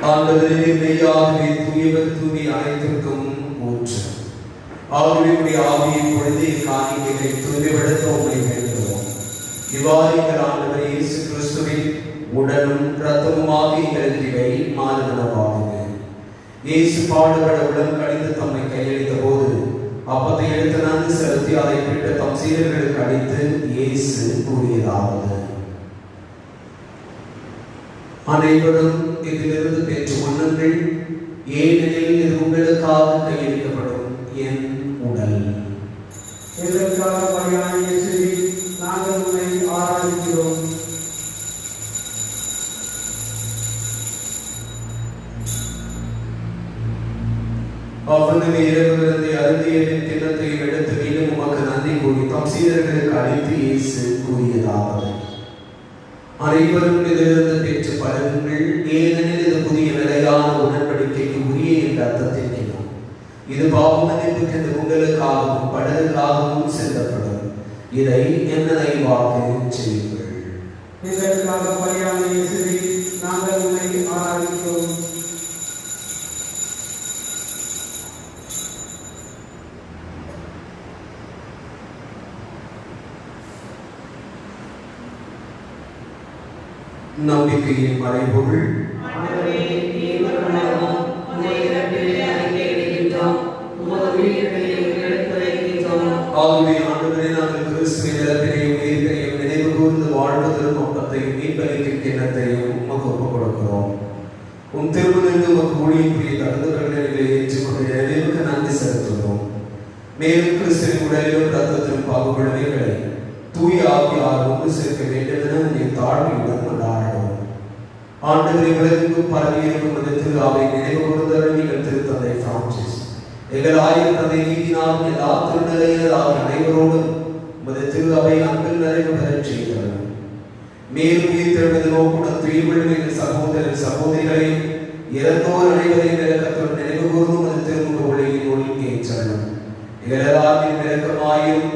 ஆண்டவரே, மெய்யாகவே தூயவர், தூவி அனைத்திற்கும் ஊற்று. ஆகவே உடைய ஆவியை பொழுது காணிக்கைகளை தூய்மைப்படுத்த உண்மை வேண்டுகிறோம். இவ்வாறு எங்கள் ஆண்டவர் இயேசு கிறிஸ்துவின் உடலும் இரத்தமுமாக எங்களுக்கு இவை மாறுதலவாகுங்க. இயேசு பாடுபட உடல் கடிந்து தம்மை கையளித்த போது அப்பத்தை எடுத்து நன்கு செலுத்தி அதை பிட்டு தம் சீடர்களுக்கு அளித்து இயேசு கூறியதாவது: அனைவரும் இதிலிருந்து பெற்று உண்ணுங்கள், ஏனெனில் இது உங்களுக்காக கையளிக்கப்படும் என் உடல். எங்களுக்காக பலியான இயேசுவே, நாங்கள் உம்மை ஆராதிக்கிறோம். அவனுக்கு இரவிலிருந்து அருந்தியலின் கிண்ணத்தையும் எடுத்து மீண்டும் உமக்கு நன்றி கூறி தம் சீடர்களுக்கு அளித்து இயேசு கூறியதாவது: அனைவரும் இதிலிருந்து பெற்று பழகுங்கள், ஏனெனில் இது புதிய நிலையான உடன்படிக்கைக்கு உரிய என்ற அர்த்தத்தின் கிண்ணம். இது பாவ மன்னிப்புக்கு உங்களுக்காகவும் பலருக்காகவும் செல்லப்படும். இதை என்ன நினைவாக செய்யுங்கள். எங்களுக்காக பலியான இயேசுவே, நாங்கள் உம்மை ஆராதிக்கிறோம். நம்பிக்கையின் மறைபொருள். ஆண்டவரே, நீர் வருமளவும் உமது இறப்பிலே அறிக்கையிடுகின்றோம், உமது உயிர்ப்பையும் எடுத்துரைக்கின்றோம். ஆகவே ஆண்டவரே, நாங்கள் கிறிஸ்துவின் இறப்பினையும் உயிர்ப்பையும் நினைவு கூர்ந்து வாழ்வதற்கு அப்பத்தையும் மீட்பளிக்கும் கிண்ணத்தையும் உமக்கு ஒப்புக் கொடுக்கிறோம். உன் திருமணத்தில் உமக்கு ஊழியம் புரிய தகுந்தவர்களை ஏற்றுக்கொண்டு நினைவுக்கு நன்றி செலுத்துகிறோம். மேலும் கிறிஸ்துவின் உடலிலும் இரத்தத்திலும் பாகுபடுவைகளை தூய ஆவியார் ஒன்று சேர்க்க வேண்டும் என உடைய தாழ்மையுடன் கொண்டாடுகிறோம். ஆண்டவரை உலகெங்கும் பரவியிருக்கும் விதத்தில் அவை நினைவு கூர்ந்தவர்கள் நீங்கள் திருத்தந்தை பிரான்சிஸ், எங்கள் ஆயிரம் தந்தை நீதினாலும் எல்லா திருநிலையினர் ஆகிய அனைவரோடும் உமது திரு அவை அன்பில் நிறைவு பெறச் செய்தவர்கள். மேலும் உயிர்த்தெழுவது நோக்குடன் துயில்விடும் எங்கள் சகோதரர் சகோதரிகளையும் இறந்தோர் அனைவரையும் இறக்கத்துடன் நினைவு கூர்ந்து உமது திருமுக ஒளியின் ஒளிக்கு ஏற்றலும். எல்லாரின் இறக்கமாயும்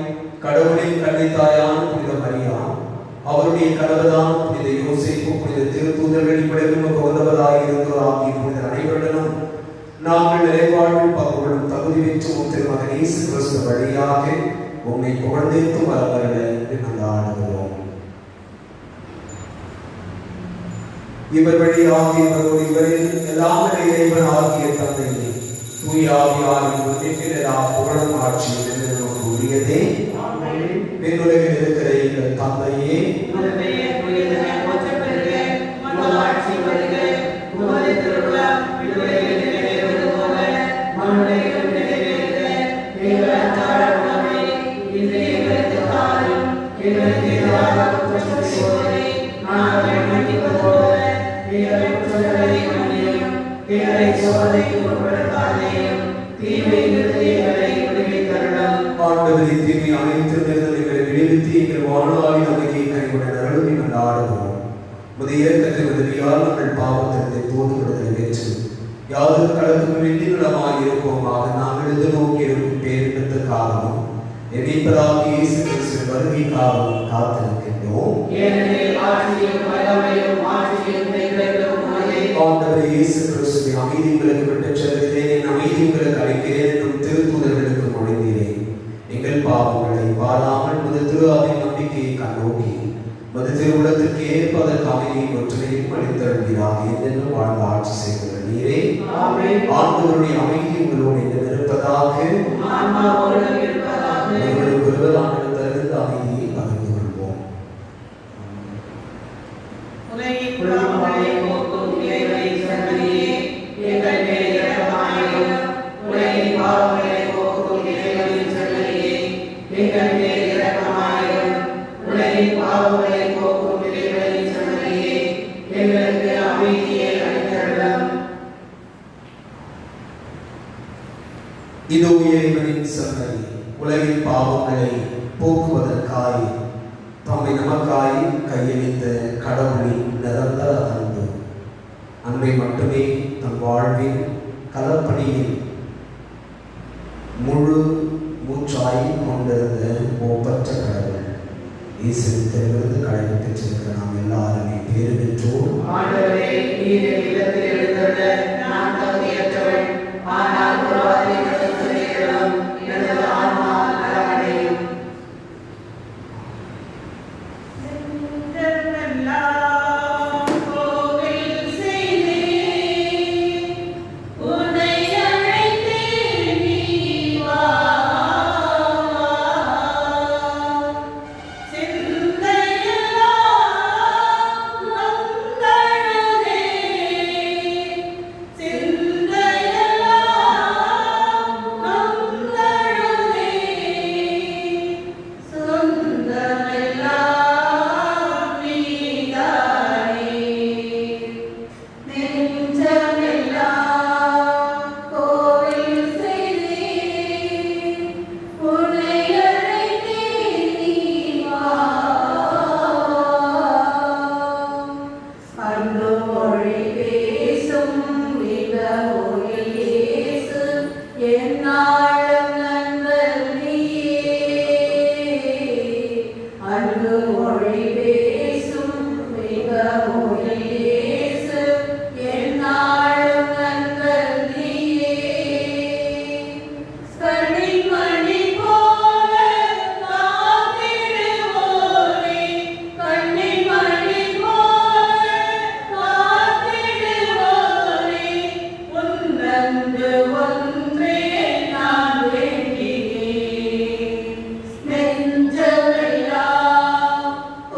கடவுளின் கன்னித்தாயான புனித மரியா, அவருடைய கணவரான புனித யோசேப்பு, புனித திருத்தூதர்களின் விளைவுக்கு உதவதாயிருந்தோர் ஆகிய புனித அனைவருடனும் நாங்கள் நிறைவாழ்வில் பங்குகளும் தகுதி பெற்று உன் திருமகன் இயேசு கிறிஸ்து வழியாக உம்மை புகழ்ந்தேத்து வரவர்கள என்று கொண்டாடுகிறோம். இவர் வழியாக இவரோடு இவரில் எல்லாம் இறைவன் ஆகிய தந்தையே தூய ஆவியாரின் ஒன்றிப்பில் எல்லா புகழும் ஆட்சியும் என்று நமக்கு உரியதே. விண்ணுலகில் இருக்கிற எங்கள் தந்தையே, உமது பெயர் புனிதமென போற்றப்பெறுக. உமது ஆட்சி வருக. உமது திருவுளம் சோதனைக்கு உட்படுத்தாதேயும் தீமையிலிருந்து எங்களை விடுவித்தருளும். ஆண்டவரே, தீமை அனைத்திலிருந்து எங்களை விடுவித்து எங்கள் வாழ்நாளில் நம்பிக்கை கைவிட அருளை கொண்டாடுவோம். முதிய கற்று உதவியால் நாங்கள் பாவத்திற்கு தோது விடுதலை பெற்று யாரும் கலக்கும் வெள்ளிகளமாய் இருப்போமாக நாங்கள் எதிர்நோக்கி இருக்கும் பேரிடத்திற்காகவும் எதிர்ப்பதாக இயேசு கிறிஸ்துவின் வருகைக்காகவும் காத்திருக்கின்றோம். ஏனெனில் ஆட்சியும் வல்லமையும் ஆட்சியும் எங்களுக்கும் உரியதே. ஆண்டவரே இயேசு கிறிஸ்துவின் அமைதி உங்களுக்கு விட்டுச் செல்கிறேன், என் அமைதி உங்களுக்கு அளிக்கிறேன் என்றும் திருத்தூதர்களுக்கு மொழிந்தீரேன். எங்கள் பாவங்களை பாராமல் முது திருவாவின் நம்பிக்கையை கண்ணோக்கி முது திருவுலத்திற்கு ஏற்பதற்கு அமைதியின் ஒற்றுமையும் அளித்தருள்கிறார் என்று வாழ்ந்து ஆட்சி செய்கிற நீரே. ஆண்டவருடைய அமைதி உங்களோடு இருப்பதாக. ஒருவருக்கு ஒருவர் ஆண்டவர் தருகின்ற அமைதியை பகிர்ந்து கொள்வோம். இதோ இறைவனின் சன்னதி, உலகின் பாவங்களை போக்குவதற்காய் தம்மை நமக்காய் கையளித்த கடவுளின் நிரந்தர அன்பு. அன்பை மட்டுமே தம் வாழ்வின் கலப்பணியில் முழு மூச்சாய் கொண்டிருந்த ஒப்பற்ற கடவுள் இயேசுவிலிருந்து கடவுளை பெற்றிருக்கிற நாம் எல்லாருமே பேறு பெற்றோம். ஆண்டவரே, நீர் என் இல்லத்தில் எழுந்தருள நான் தகுதியற்றவன். ஆனால் ஒரு வார்த்தை மட்டும் சொல்லிவிடும், எனது ஆன்மா நலமடையும்.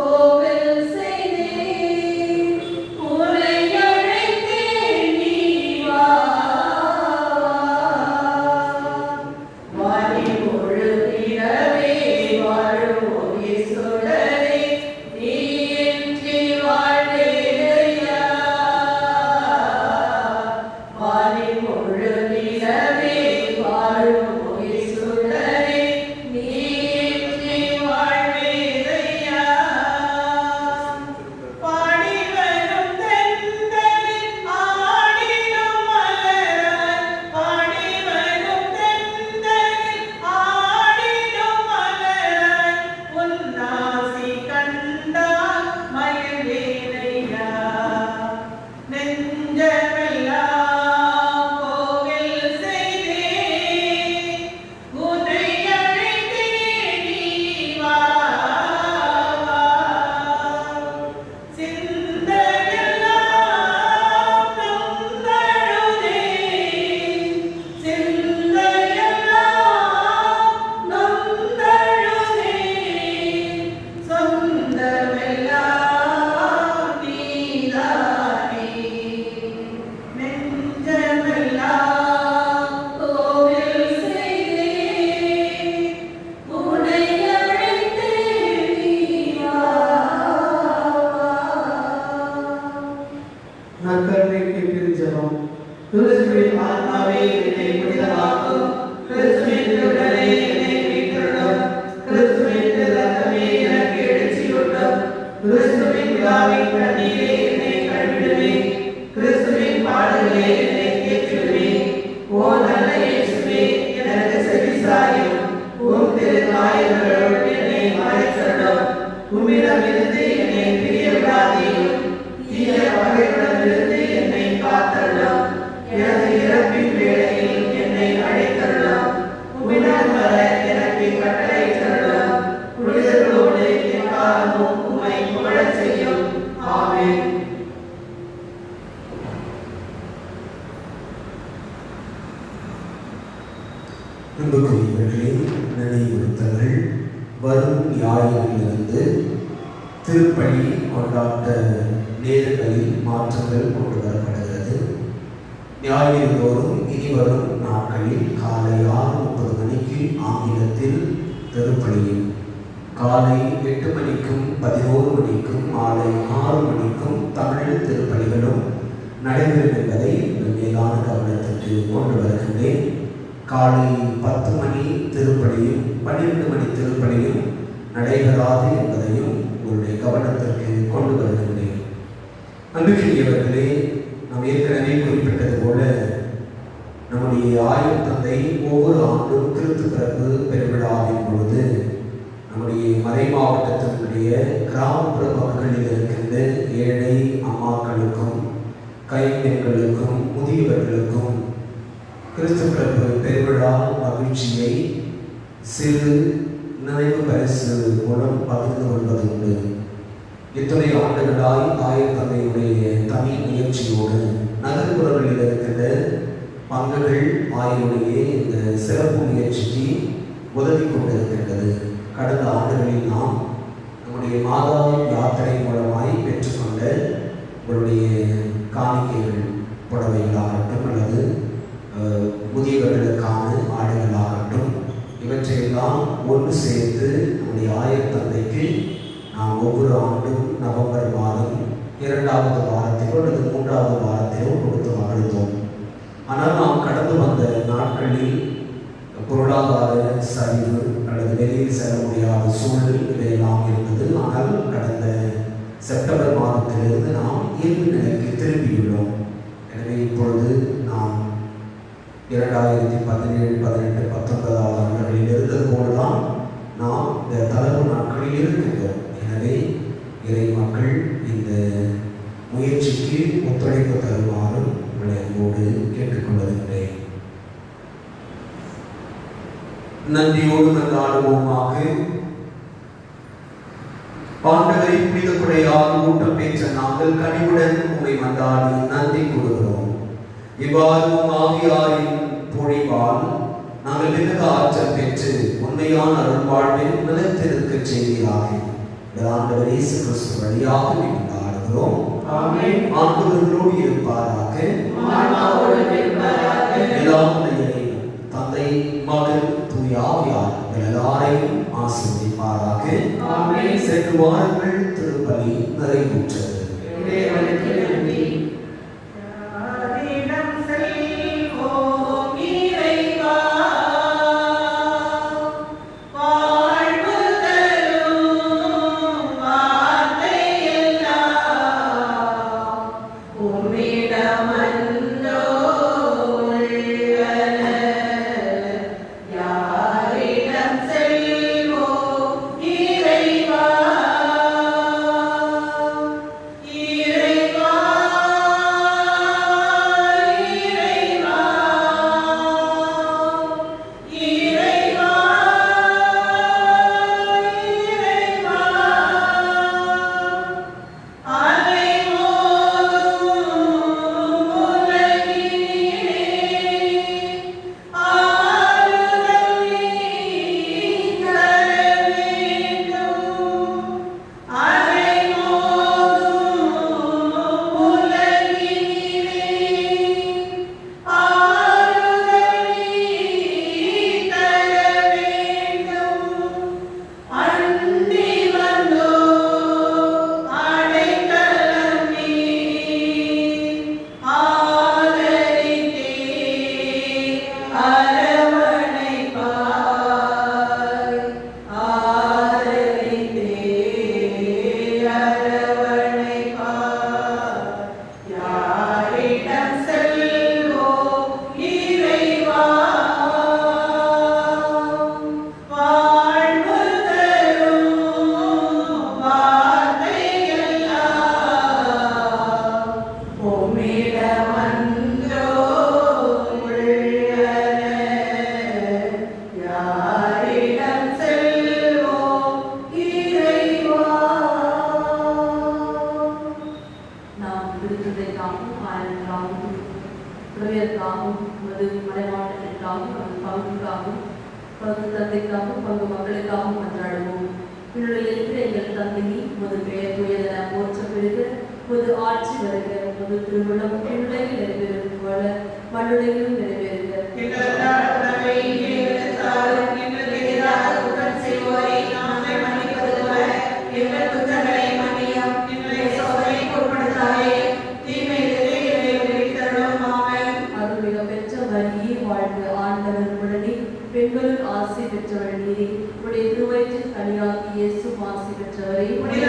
Oh அன்புக்குரியவர்களே, நினைவுறுத்தல்கள். வரும் ஞாயிறிலிருந்து திருப்பலி கொண்டாட்ட நேரங்களில் மாற்றங்கள் கொண்டு வரப்படுகிறது. ஞாயிறு தோறும் இனி வரும் நாட்களில் காலை 6:30 மணிக்கு ஆங்கிலத்தில் திருப்பலியும், காலை 8 மணிக்கும் 11 மணிக்கும் மாலை 6 மணிக்கும் தமிழ் திருப்பலிகளும் நடைபெறும் என்பதை மேலான கவனத்திற்கு கொண்டு வருகின்றேன். காலை 10 மணி திருப்பலியும் 12 மணி திருப்பலியும் நடைபெறாது என்பதையும் உங்களுடைய கவனத்திற்கு கொண்டு வருகின்றேன். அன்புக்குரியவர்களே, நாம் ஏற்கனவே குறிப்பிட்டது போல நம்முடைய ஆயர் தந்தை ஒவ்வொரு ஆண்டும் கிறிஸ்து பிறப்பு பெருவிழாவின் பொழுது நம்முடைய மறை மாவட்டத்தினுடைய கிராமப்புற பகுதிகளில் இருக்கின்ற ஏழை அம்மாக்களுக்கும் கைம்பெண்களுக்கும் முதியவர்களுக்கும் கிறிஸ்து பிறப்பு பெருவிழா மகிழ்ச்சியை சிறு நினைவு பரிசு மூலம் பகிர்ந்து கொள்வது உண்டு. இத்தனை ஆண்டுகளாய் ஆயர் தந்தையுடைய தனி முயற்சியோடு நகர்ப்புறங்களில் இருக்கின்ற பங்குகள் ஆயுடைய இந்த சிறப்பு முயற்சிக்கு உதவி கொண்டிருக்கின்றது. கடந்த ஆண்டுகளில் நாம் நம்முடைய மாதா யாத்திரை மூலமாய் பெற்றுக்கொண்ட உங்களுடைய காணிக்கைகள், புடவைகளாகட்டும் அல்லது முதியவர்களுக்கான ஆடைகளாகட்டும், இவற்றையெல்லாம் ஒன்று சேர்த்து நம்முடைய ஆயர் தந்தைக்கு நாம் ஒவ்வொரு ஆண்டும் நவம்பர் மாதம் 2வது வாரத்திலோ அல்லது 3வது வாரத்திலோ கொடுத்து மகிழ்ந்தோம். ஆனால் நாம் கடந்து வந்த நாட்களில் பொருளாதார சரிவு அல்லது வெளியில் செல்ல முடியாத சூழல் இவையெல்லாம் இருந்தது. ஆனால் கடந்த செப்டம்பர் மாதத்திலிருந்து நாம் இயல்பு நிலைக்கு திரும்பியுள்ளோம். எனவே இப்பொழுது நாம் 2017, 18, 19 ஆண்டுகளில் இருந்தது போலதான் நாம் இந்த தளர்வு நாட்களில் இருக்கின்றோம். எனவே இறை மக்கள் இந்த முயற்சிக்கு ஒத்துழைப்பு தருமாறு உங்களை அன்போடு கேட்டுக்கொள்கின்றேன். நன்றியோடு மன்றாடுவோமாக. ஆண்டவரை புனித குடையால் ஊட்டம் பெற்ற நாங்கள் கனிவுடன் உம்மை மன்றாடி நன்றி கூறுகிறோம். இவ்வாறு ஆவியாரின் பொழிவால் நாங்கள் மிகுந்த ஆற்றல் பெற்று உண்மையான அருள் வாழ்வில் நிலைத்திருக்க செய்வீராக. ஆண்டவர் இயேசு கிறிஸ்து வழியாக மன்றாடுகிறோம். ஆமென். ஆண்டவரோடு இருப்பாராக. தந்தை, மகன், தூய ஆவியார் எல்லாரையும் ஆசீர்வதிப்பாராக. ஆமென். சென்று வாருங்கள், திருப்பலி நிறைவுற்றது. உலகிற்காகவும் மலை மாவட்டத்திற்காகவும் பகுதிக்காகவும் பங்கு தந்தைக்காக பங்கு மக்களுக்காக மன்றாடுவோம். என்னுடைய இருக்கிற எங்கள் தந்தையை உமது பெயர் தூயதென போற்ற பெறுக, உமது ஆட்சி வருக, உமது திருவுளம் விண்ணுலகில் நிறைவேறுவது போல மண்ணுலகிலும் நிறைவேறுக. எங்கள் உணவை இன்று எங்களுக்கு தாரும். எங்களுக்கு எதிராக குற்றம் செய்வோரை நாங்கள் மன்னிப்பது போல எங்கள் குற்றங்களை மன்னியும். எங்களை சோதனைக்கு உட்படுத்தாதே, தீமையிலிருந்து எங்களை விடுவித்தருளும். ஆமென். அருள்மிக பெற்ற மரியே வாழ்க, ஆண்டவர் உடனே பெண்களுள் ஆசி பெற்றவள் நீரே. உடைய திருவயிற்றின் கனியாகி இயேசு ஆசி பெற்றவரே. புனித